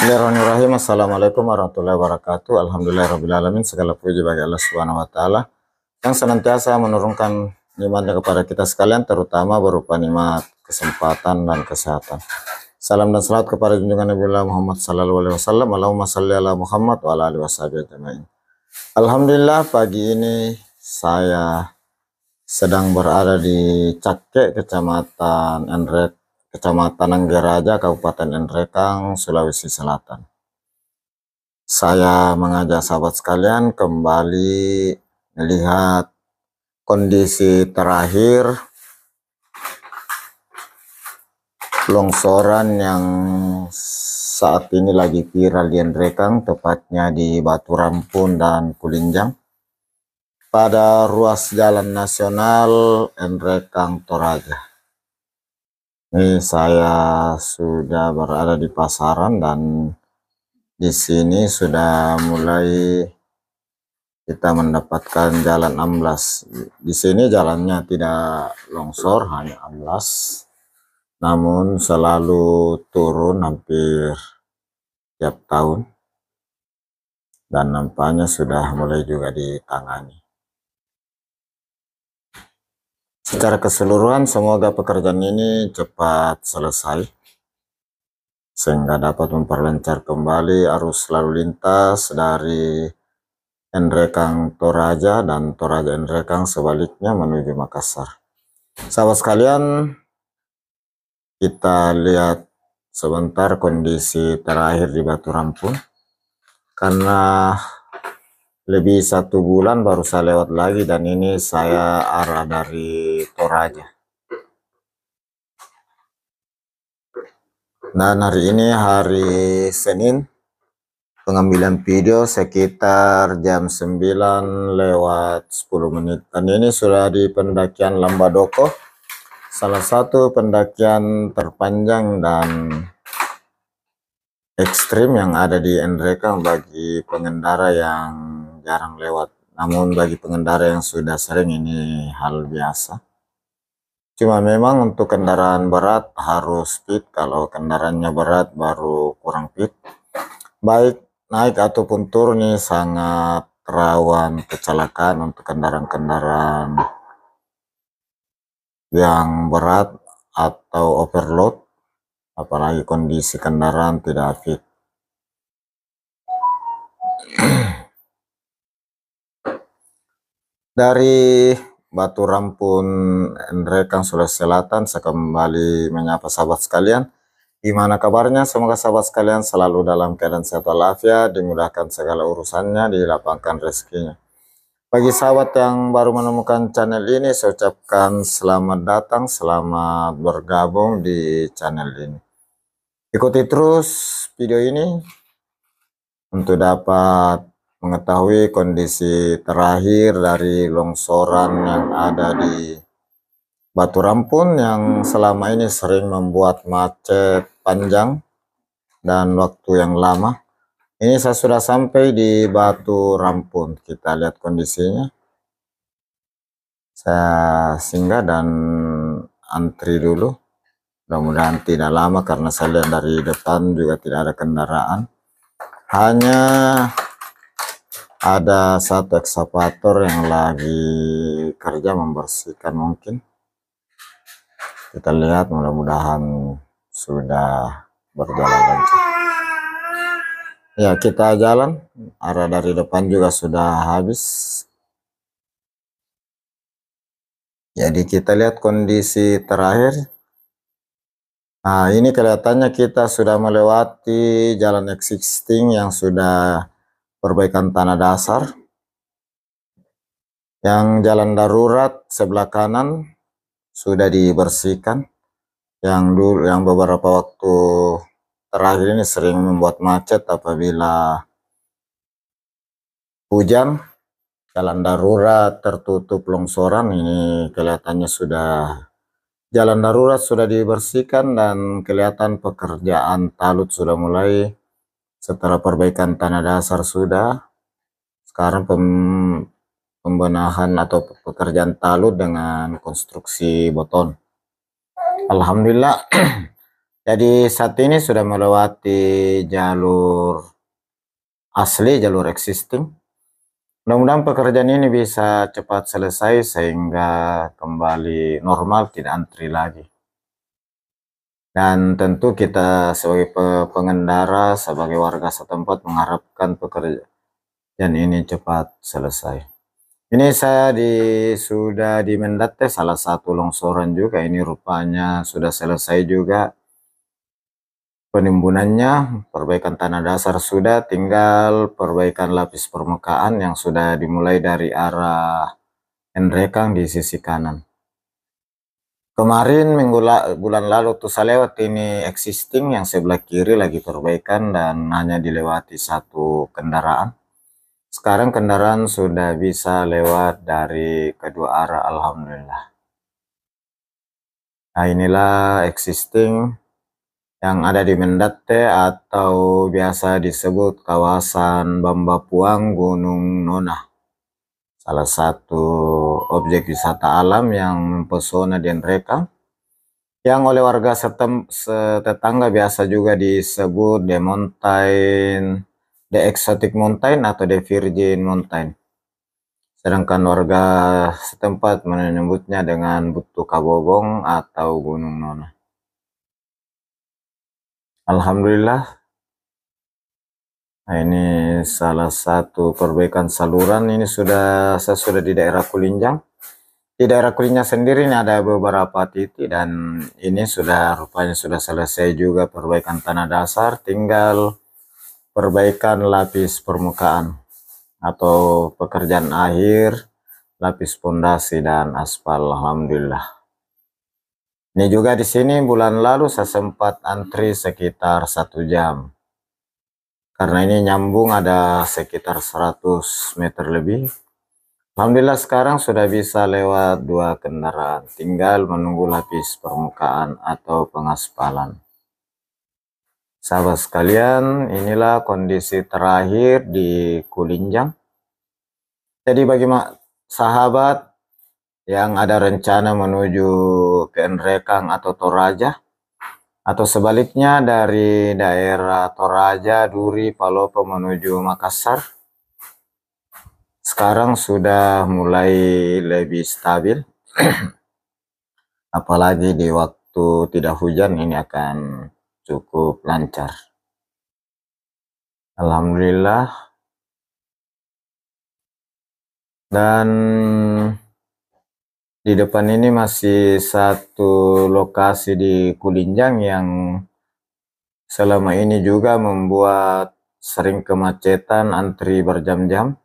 Bismillahirrahmanirrahim. Assalamualaikum warahmatullahi wabarakatuh. Alhamdulillahirrahmanirrahim. Segala puji bagi Allah Subhanahu wa Ta'ala yang senantiasa menurunkan nikmatnya kepada kita sekalian, terutama berupa nikmat kesempatan dan kesehatan. Salam dan salat kepada junjungan Nabi Muhammad sallallahu alaihi wasallam. Allahumma shalli ala Muhammad wa ala alihi wasallam. Alhamdulillah, pagi ini saya sedang berada di Cake, Kecamatan Anggeraja, Kabupaten Nrekang, Sulawesi Selatan. Saya mengajak sahabat sekalian kembali melihat kondisi terakhir longsoran yang saat ini lagi viral di Nrekang, tepatnya di Batu Rampun dan Kulinjang, pada ruas jalan nasional Nrekang Toraja. Ini saya sudah berada di pasaran dan di sini sudah mulai kita mendapatkan jalan amblas. Di sini jalannya tidak longsor, hanya amblas, namun selalu turun hampir tiap tahun dan nampaknya sudah mulai juga ditangani. Secara keseluruhan, semoga pekerjaan ini cepat selesai sehingga dapat memperlancar kembali arus lalu lintas dari Nrekang Toraja dan Toraja Nrekang sebaliknya menuju Makassar. Sahabat sekalian, kita lihat sebentar kondisi terakhir di Batu Rampun, karena lebih 1 bulan baru saya lewat lagi dan ini saya arah dari Toraja. Dan hari ini hari Senin, pengambilan video sekitar jam 9:10. Dan ini sudah di pendakian Lambadoko, salah satu pendakian terpanjang dan ekstrim yang ada di Nrekang bagi pengendara yang jarang lewat. Namun bagi pengendara yang sudah sering ini hal biasa. Cuma memang untuk kendaraan berat harus fit, kalau kendaraannya berat baru kurang fit. Baik naik ataupun turun ini sangat rawan kecelakaan untuk kendaraan-kendaraan yang berat atau overload, apalagi kondisi kendaraan tidak fit. Dari Batu Rampun Nrekang Sulawesi Selatan, saya kembali menyapa sahabat sekalian. Gimana kabarnya? Semoga sahabat sekalian selalu dalam keadaan sehat walafiat, dimudahkan segala urusannya, dilapangkan rezekinya. Bagi sahabat yang baru menemukan channel ini, saya ucapkan selamat datang, selamat bergabung di channel ini. Ikuti terus video ini untuk dapat mengetahui kondisi terakhir dari longsoran yang ada di Batu Rampun yang selama ini sering membuat macet panjang dan waktu yang lama. Ini saya sudah sampai di Batu Rampun. Kita lihat kondisinya. Saya singgah dan antri dulu. Mudah-mudahan tidak lama karena saya lihat dari depan juga tidak ada kendaraan. Hanya ada satu ekskavator yang lagi kerja membersihkan mungkin. Kita lihat, mudah-mudahan sudah berjalan lancar. Ya, kita jalan. Arah dari depan juga sudah habis. Jadi kita lihat kondisi terakhir. Nah, ini kelihatannya kita sudah melewati jalan existing yang sudah perbaikan tanah dasar. Yang jalan darurat sebelah kanan sudah dibersihkan. Yang beberapa waktu terakhir ini sering membuat macet apabila hujan. Jalan darurat tertutup longsoran, ini kelihatannya jalan darurat sudah dibersihkan dan kelihatan pekerjaan talut sudah mulai. Setelah perbaikan tanah dasar sudah, sekarang pembenahan atau pekerjaan talut dengan konstruksi beton. Alhamdulillah Jadi saat ini sudah melewati jalur asli, jalur existing. Mudah-mudahan pekerjaan ini bisa cepat selesai sehingga kembali normal, tidak antri lagi. Dan tentu kita sebagai pengendara, sebagai warga setempat mengharapkan pekerjaan ini cepat selesai. Ini saya sudah di Mendate, salah satu longsoran juga. Ini rupanya sudah selesai juga penimbunannya, perbaikan tanah dasar sudah, tinggal perbaikan lapis permukaan yang sudah dimulai dari arah Nrekang di sisi kanan. Kemarin bulan lalu tuh saya lewat ini existing yang sebelah kiri lagi perbaikan dan hanya dilewati satu kendaraan. Sekarang kendaraan sudah bisa lewat dari kedua arah, alhamdulillah. Nah, inilah existing yang ada di Mendate atau biasa disebut kawasan Bambapuang Gunung Nona. Salah satu objek wisata alam yang mempesona di Nrekang, yang oleh warga setetangga biasa juga disebut The Mountain, The Exotic Mountain atau The Virgin Mountain. Sedangkan warga setempat menyebutnya dengan Butu Kabobong atau Gunung Nona. Alhamdulillah. Nah, ini salah satu perbaikan saluran. Ini saya sudah di daerah Kulinjang. Di daerah Kulinjang sendiri ini ada beberapa titik dan ini rupanya sudah selesai juga perbaikan tanah dasar, tinggal perbaikan lapis permukaan atau pekerjaan akhir lapis pondasi dan aspal, alhamdulillah. Ini juga di sini bulan lalu saya sempat antri sekitar 1 jam. Karena ini nyambung ada sekitar 100 meter lebih. Alhamdulillah sekarang sudah bisa lewat 2 kendaraan. Tinggal menunggu lapis permukaan atau pengaspalan. Sahabat sekalian, inilah kondisi terakhir di Kulinjang. Jadi bagi sahabat yang ada rencana menuju ke Nrekang atau Toraja, atau sebaliknya dari daerah Toraja, Duri, Palopo menuju Makassar, sekarang sudah mulai lebih stabil. Apalagi di waktu tidak hujan ini akan cukup lancar. Alhamdulillah. Dan di depan ini masih satu lokasi di Kulinjang yang selama ini juga membuat sering kemacetan, antri berjam-jam,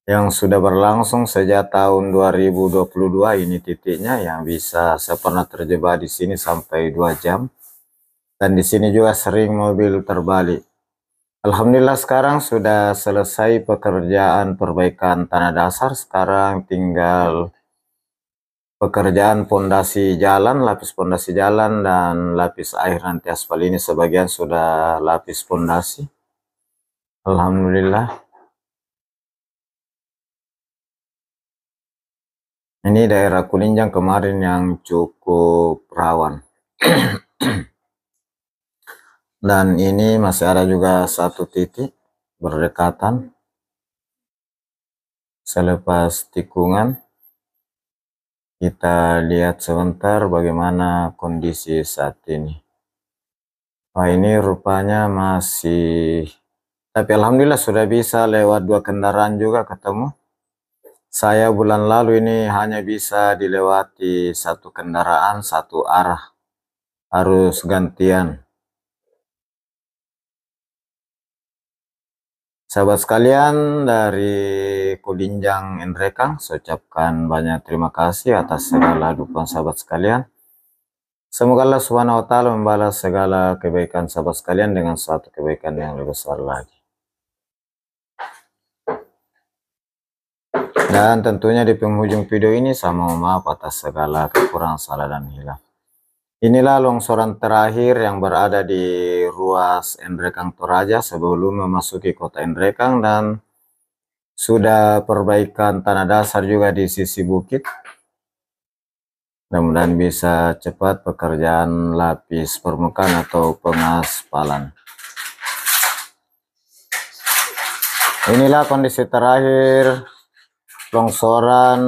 yang sudah berlangsung sejak tahun 2022. Ini titiknya yang bisa saya pernah terjebak di sini sampai 2 jam. Dan di sini juga sering mobil terbalik. Alhamdulillah sekarang sudah selesai pekerjaan perbaikan tanah dasar. Sekarang tinggal pekerjaan pondasi jalan, lapis pondasi jalan dan lapis air nanti aspal. Ini sebagian sudah lapis pondasi. Alhamdulillah. Ini daerah Kulinjang kemarin yang cukup rawan. Dan ini masih ada juga satu titik berdekatan. Selepas tikungan, kita lihat sebentar bagaimana kondisi saat ini. Wah, ini rupanya masih, tapi alhamdulillah sudah bisa lewat 2 kendaraan juga ketemu. Saya bulan lalu ini hanya bisa dilewati 1 kendaraan, 1 arah, harus gantian. Sahabat sekalian dari Kulinjang Nrekang, saya ucapkan banyak terima kasih atas segala dukungan sahabat sekalian. Semoga Allah Subhanahu wa Ta'ala membalas segala kebaikan sahabat sekalian dengan suatu kebaikan yang lebih besar lagi. Dan tentunya di penghujung video ini saya mohon maaf atas segala kekurangan, salah dan hilaf. Inilah longsoran terakhir yang berada di ruas Nrekang Toraja sebelum memasuki kota Nrekang, dan sudah perbaikan tanah dasar juga di sisi bukit. Mudah-mudahan bisa cepat pekerjaan lapis permukaan atau pengaspalan. Inilah kondisi terakhir longsoran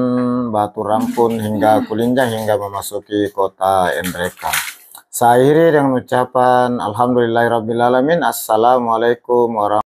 batu rampun hingga Kulinjang hingga memasuki kota Nrekang. Saya akhiri dengan ucapan alhamdulillahirabbil alamin. Assalamualaikum warahmatullahi wabarakatuh.